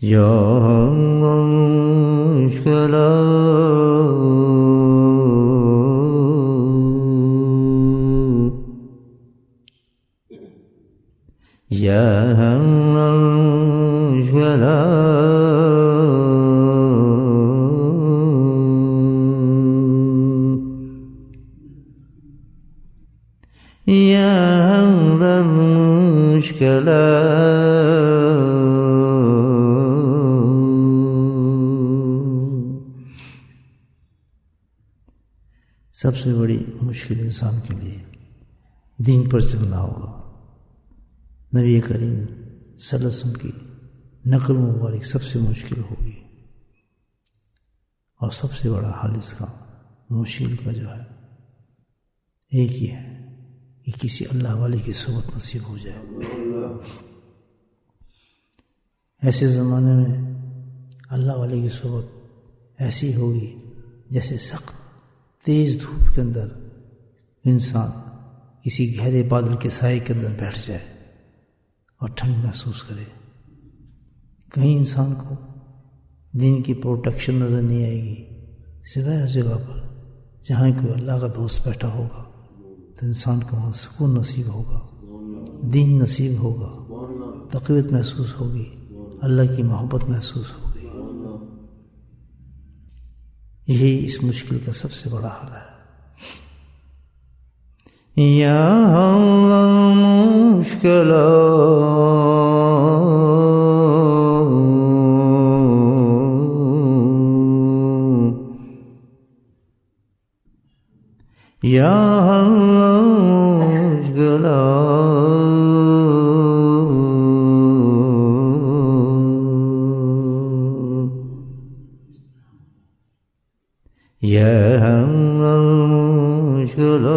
يا مشكلة يا مشكلة يا المشكلة सबसे बड़ी मुश्किल इंसान के लिए दीन पर चलना होगा। नबी करीम सल्लल्लाहु अलैहि वसल्लम की नकल मुबारक सबसे मुश्किल होगी और सबसे बड़ा हाल इसका मुश्किल का जो है एक ही है कि किसी अल्लाह वाले की सोबत नसीब हो जाए। ऐसे ज़माने में अल्लाह वाले की सोबत ऐसी होगी जैसे सख्त तेज धूप के अंदर इंसान किसी गहरे बादल के साए के अंदर बैठ जाए और ठंड महसूस करे। कहीं इंसान को दिन की प्रोटेक्शन नज़र नहीं आएगी सिवाय उस जगह पर जहाँ कोई अल्लाह का दोस्त बैठा होगा, तो इंसान को वहाँ सुकून नसीब होगा, दीन नसीब होगा, तक़वियत महसूस होगी, अल्लाह की मोहब्बत महसूस होगी। यही इस मुश्किल का सबसे बड़ा हाल है। या मुश्किल या मुश्किल يا المشكلة